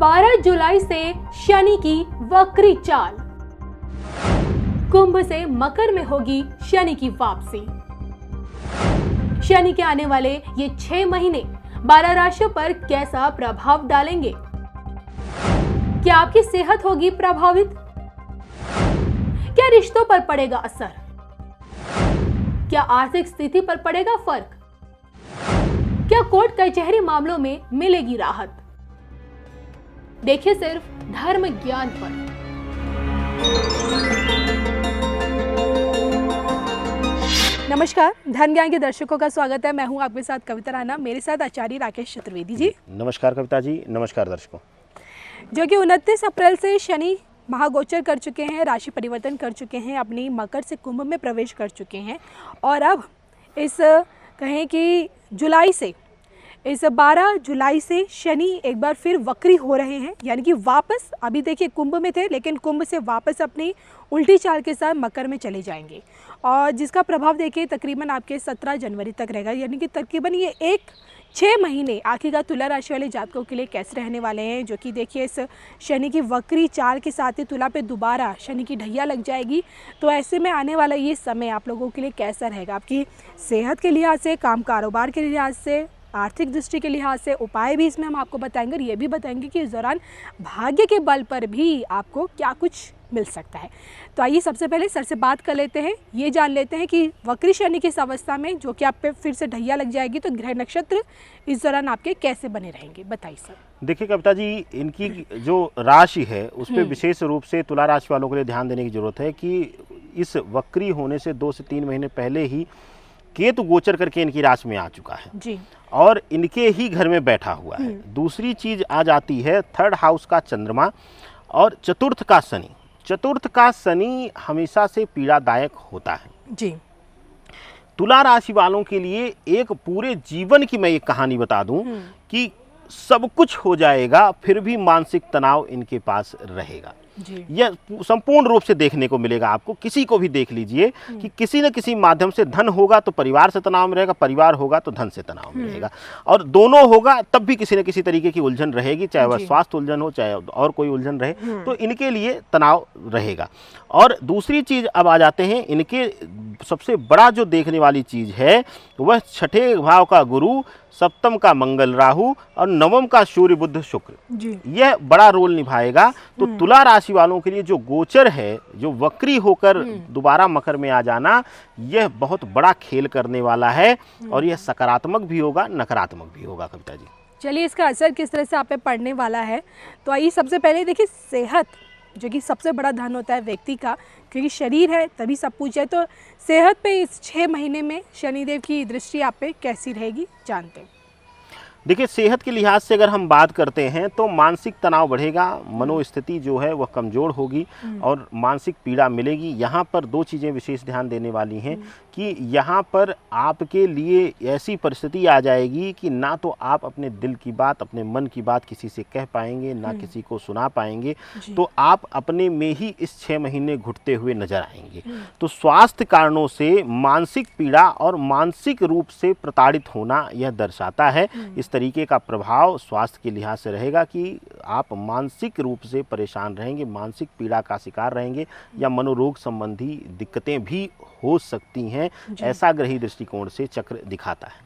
12 जुलाई से शनि की वक्री चाल। कुंभ से मकर में होगी शनि की वापसी। शनि के आने वाले ये 6 महीने 12 राशियों पर कैसा प्रभाव डालेंगे? क्या आपकी सेहत होगी प्रभावित? क्या रिश्तों पर पड़ेगा असर? क्या आर्थिक स्थिति पर पड़ेगा फर्क? क्या कोर्ट कचहरी मामलों में मिलेगी राहत? देखिए सिर्फ धर्म ज्ञान पर। नमस्कार, धर्म ज्ञान के दर्शकों का स्वागत है। मैं हूं आपके साथ कविता राणा, मेरे साथ आचार्य राकेश चतुर्वेदी जी। नमस्कार कविता जी, नमस्कार दर्शकों। जो कि 29 अप्रैल से शनि महागोचर कर चुके हैं, राशि परिवर्तन कर चुके हैं, अपनी मकर से कुंभ में प्रवेश कर चुके हैं और अब इस कहें कि इस 12 जुलाई से शनि एक बार फिर वक्री हो रहे हैं, यानी कि वापस, अभी देखिए कुंभ में थे लेकिन कुंभ से वापस अपनी उल्टी चाल के साथ मकर में चले जाएंगे और जिसका प्रभाव देखिए तकरीबन आपके 17 जनवरी तक रहेगा, यानी कि तकरीबन ये 6 महीने आखिरकार तुला राशि वाले जातकों के लिए कैसे रहने वाले हैं। जो कि देखिए इस शनि की वक्री चाल के साथ ही तुला पे दोबारा शनि की ढैया लग जाएगी, तो ऐसे में आने वाला ये समय आप लोगों के लिए कैसा रहेगा, आपकी सेहत के लिहाज से, काम कारोबार के लिहाज से, आर्थिक दृष्टि के लिहाज से। उपाय भी इसमें हम आपको बताएंगे और ये भी बताएंगे कि इस दौरान भाग्य के बल पर भी आपको क्या कुछ मिल सकता है। तो आइए सबसे पहले सर से बात कर लेते हैं, ये जान लेते हैं कि वक्री शनि की इस अवस्था में जो कि आप पे फिर से ढैया लग जाएगी, तो ग्रह नक्षत्र इस दौरान आपके कैसे बने रहेंगे, बताइए सर। देखिए कविता जी, इनकी जो राशि है उस पर विशेष रूप से तुला राशि वालों के लिए ध्यान देने की जरूरत है कि इस वक्री होने से 2 से 3 महीने पहले ही केतु गोचर करके इनकी राशि में आ चुका है जी, और इनके ही घर में बैठा हुआ है। दूसरी चीज आ जाती है 3rd हाउस का चंद्रमा और चतुर्थ का शनि। चतुर्थ का शनि हमेशा से पीड़ादायक होता है जी। तुला राशि वालों के लिए एक पूरे जीवन की मैं एक कहानी बता दूं कि सब कुछ हो जाएगा फिर भी मानसिक तनाव इनके पास रहेगा। यह संपूर्ण रूप से देखने को मिलेगा आपको। किसी को भी देख लीजिए कि किसी न किसी माध्यम से धन होगा तो परिवार से तनाव में रहेगा, परिवार होगा तो धन से तनाव में रहेगा, और दोनों होगा तब भी किसी न किसी तरीके की उलझन रहेगी, चाहे वह स्वास्थ्य उलझन हो चाहे और कोई उलझन रहे, तो इनके लिए तनाव रहेगा। और दूसरी चीज अब आ जाते हैं, इनके सबसे बड़ा जो देखने वाली चीज है वह 6ठे भाव का गुरु, सप्तम का मंगल राहु और नवम का सूर्य बुध शुक्र, यह बड़ा रोल निभाएगा। तो तुला राशि वालों के लिए जो गोचर है, जो वक्री होकर दोबारा मकर में आ जाना, यह बहुत बड़ा खेल करने वाला है और यह सकारात्मक भी होगा, नकारात्मक भी होगा कविता जी। चलिए इसका असर किस तरह से आप पे पड़ने वाला है, तो आइए सबसे पहले देखिए सेहत, जो कि सबसे बड़ा धन होता है व्यक्ति का, क्योंकि शरीर है तभी सब कुछ है। तो सेहत पे इस 6 महीने में शनिदेव की दृष्टि आप पे कैसी रहेगी, जानते हैं। देखिए सेहत के लिहाज से अगर हम बात करते हैं तो मानसिक तनाव बढ़ेगा, मनोस्थिति जो है वह कमज़ोर होगी और मानसिक पीड़ा मिलेगी। यहाँ पर 2 चीज़ें विशेष ध्यान देने वाली हैं कि यहाँ पर आपके लिए ऐसी परिस्थिति आ जाएगी कि ना तो आप अपने दिल की बात, अपने मन की बात किसी से कह पाएंगे, ना किसी को सुना पाएंगे, तो आप अपने में ही इस 6 महीने घुटते हुए नजर आएंगे। तो स्वास्थ्य कारणों से मानसिक पीड़ा और मानसिक रूप से प्रताड़ित होना यह दर्शाता है। इस तरीके का प्रभाव स्वास्थ्य के लिहाज से रहेगा कि आप मानसिक रूप से परेशान रहेंगे, मानसिक पीड़ा का शिकार रहेंगे या मनोरोग संबंधी दिक्कतें भी हो सकती हैं, ऐसा ग्रही दृष्टिकोण से चक्र दिखाता है।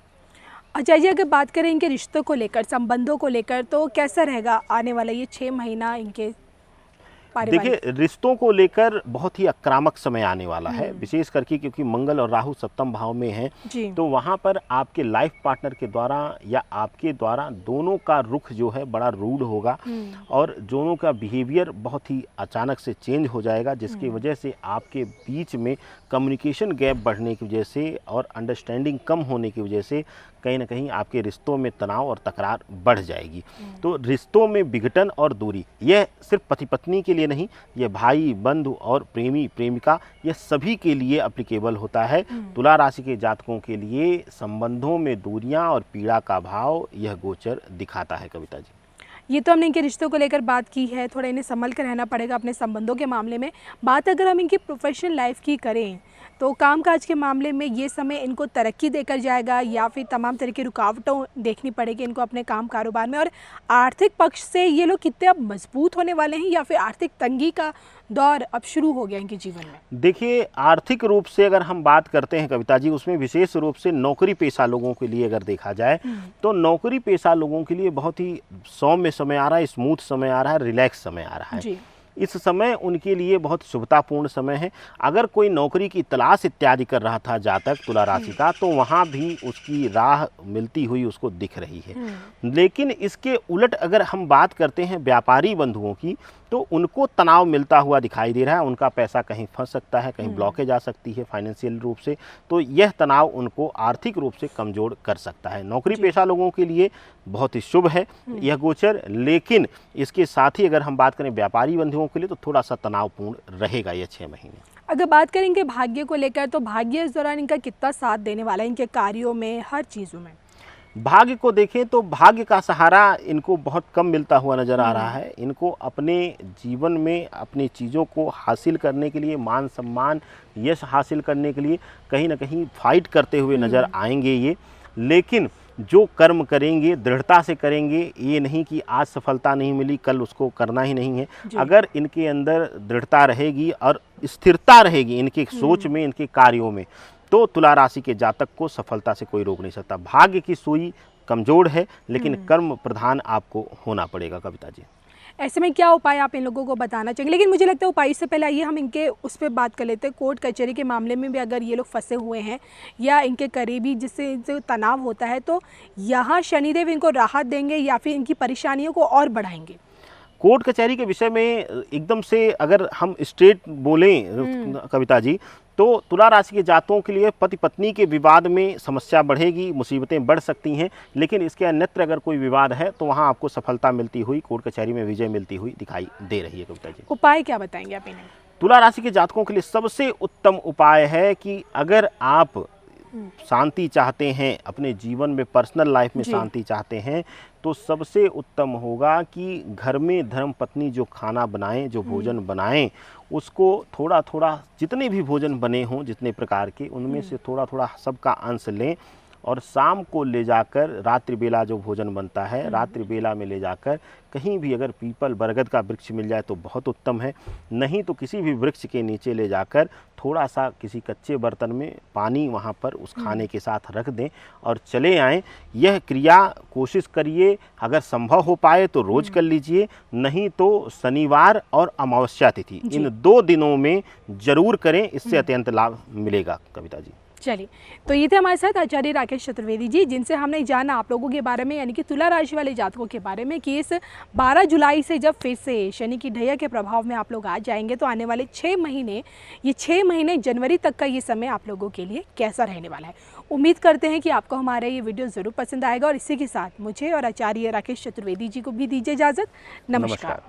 अच्छा जी, अगर बात करें इनके रिश्तों को लेकर, संबंधों को लेकर, तो कैसा रहेगा आने वाला ये 6 महीना इनके? देखिए रिश्तों को लेकर बहुत ही आक्रामक समय आने वाला है, विशेष करके क्योंकि मंगल और राहु सप्तम भाव में हैं, तो वहाँ पर आपके लाइफ पार्टनर के द्वारा या आपके द्वारा दोनों का रुख जो है बड़ा रूड होगा और दोनों का बिहेवियर बहुत ही अचानक से चेंज हो जाएगा, जिसकी वजह से आपके बीच में कम्युनिकेशन गैप बढ़ने की वजह से और अंडरस्टैंडिंग कम होने की वजह से कहीं ना कहीं आपके रिश्तों में तनाव और तकरार बढ़ जाएगी। तो रिश्तों में विघटन और दूरी, यह सिर्फ पति पत्नी के लिए नहीं, यह भाई बंधु और प्रेमी प्रेमिका, यह सभी के लिए एप्लीकेबल होता है। तुला राशि के जातकों के लिए संबंधों में दूरियां और पीड़ा का भाव यह गोचर दिखाता है कविता जी। ये तो हमने इनके रिश्तों को लेकर बात की है, थोड़ा इन्हें संभल कर रहना पड़ेगा अपने संबंधों के मामले में। बात अगर हम इनकी प्रोफेशनल लाइफ की करें तो कामकाज के मामले में ये समय इनको तरक्की देकर जाएगा या फिर तमाम तरह की रुकावटों देखनी पड़ेगी इनको अपने काम कारोबार में? और आर्थिक पक्ष से ये लोग कितने अब मजबूत होने वाले हैं या फिर आर्थिक तंगी का दौर अब शुरू हो गया इनके जीवन में? देखिए, आर्थिक रूप से अगर हम बात करते हैं कविता जी, उसमें विशेष रूप से नौकरी पेशा लोगों के लिए अगर देखा जाए तो नौकरी पेशा लोगों के लिए बहुत ही सौम्य समय आ रहा है, स्मूथ समय आ रहा है, रिलैक्स समय आ रहा है जी। इस समय उनके लिए बहुत शुभतापूर्ण समय है। अगर कोई नौकरी की तलाश इत्यादि कर रहा था जातक तुला राशि का, तो वहाँ भी उसकी राह मिलती हुई उसको दिख रही है। लेकिन इसके उलट अगर हम बात करते हैं व्यापारी बंधुओं की, तो उनको तनाव मिलता हुआ दिखाई दे रहा है। उनका पैसा कहीं फंस सकता है, कहीं ब्लॉकेज आ सकती है फाइनेंशियल रूप से, तो यह तनाव उनको आर्थिक रूप से कमज़ोर कर सकता है। नौकरी पेशा लोगों के लिए बहुत ही शुभ है यह गोचर, लेकिन इसके साथ ही अगर हम बात करें व्यापारी बंधुओं के लिए तो थोड़ा सा तनावपूर्ण रहेगा ये 6 महीने। अगर बात करें इनके भाग्य को लेकर तो भाग्य इस दौरान इनका कितना साथ देने वाला है इनके कार्यों में, हर चीज़ों में? भाग्य को देखें तो भाग्य का सहारा इनको बहुत कम मिलता हुआ नज़र आ रहा है। इनको अपने जीवन में अपनी चीज़ों को हासिल करने के लिए, मान सम्मान, यश हासिल करने के लिए कहीं ना कहीं फाइट करते हुए नज़र आएंगे ये। लेकिन जो कर्म करेंगे दृढ़ता से करेंगे, ये नहीं कि आज सफलता नहीं मिली कल उसको करना ही नहीं है। अगर इनके अंदर दृढ़ता रहेगी और स्थिरता रहेगी इनके सोच में, इनके कार्यों में, तो तुला राशि के जातक को सफलता से कोई रोक नहीं सकता। भाग्य की सुई कमजोर है, लेकिन कर्म प्रधान आपको होना पड़ेगा कविता जी। ऐसे में क्या उपाय आप इन लोगों को बताना चाहिए? लेकिन मुझे लगता है उपाय से पहले आइए हम इनके उस पर बात कर लेते हैं। कोर्ट कचहरी के मामले में भी अगर ये लोग फंसे हुए हैं या इनके करीबी जिससे जो तनाव होता है, तो यहाँ शनिदेव इनको राहत देंगे या फिर इनकी परेशानियों को और बढ़ाएंगे? कोर्ट कचहरी के विषय में एकदम से अगर हम स्ट्रेट बोलें कविता जी, तो तुला राशि के जातकों के लिए पति पत्नी के विवाद में समस्या बढ़ेगी, मुसीबतें बढ़ सकती हैं। लेकिन इसके अन्यत्र अगर कोई विवाद है तो वहाँ आपको सफलता मिलती हुई, कोर्ट कचहरी में विजय मिलती हुई दिखाई दे रही है कविता जी। उपाय क्या बताएंगे आप इन्हें? तुला राशि के जातकों के लिए सबसे उत्तम उपाय है कि अगर आप शांति चाहते हैं, अपने जीवन में पर्सनल लाइफ में शांति चाहते हैं, तो सबसे उत्तम होगा कि घर में धर्म पत्नी जो खाना बनाएं, जो भोजन बनाएं, उसको थोड़ा थोड़ा जितने भी भोजन बने हों जितने प्रकार के, उनमें से थोड़ा थोड़ा सबका अंश लें और शाम को ले जाकर, रात्रि बेला जो भोजन बनता है रात्रि बेला में ले जाकर कहीं भी अगर पीपल बरगद का वृक्ष मिल जाए तो बहुत उत्तम है, नहीं तो किसी भी वृक्ष के नीचे ले जाकर थोड़ा सा किसी कच्चे बर्तन में पानी वहाँ पर उस खाने के साथ रख दें और चले आएँ। यह क्रिया कोशिश करिए, अगर संभव हो पाए तो रोज़ कर लीजिए, नहीं तो शनिवार और अमावस्या तिथि इन 2 दिनों में ज़रूर करें, इससे अत्यंत लाभ मिलेगा कविता जी। चलिए, तो ये थे हमारे साथ आचार्य राकेश चतुर्वेदी जी, जिनसे हमने जाना आप लोगों के बारे में, यानी कि तुला राशि वाले जातकों के बारे में, कि इस 12 जुलाई से जब फिर से शनि की ढैया के प्रभाव में आप लोग आ जाएंगे तो आने वाले 6 महीने, ये 6 महीने जनवरी तक का ये समय आप लोगों के लिए कैसा रहने वाला है। उम्मीद करते हैं कि आपको हमारा ये वीडियो ज़रूर पसंद आएगा और इसी के साथ मुझे और आचार्य राकेश चतुर्वेदी जी को भी दीजिए इजाज़त। नमस्कार।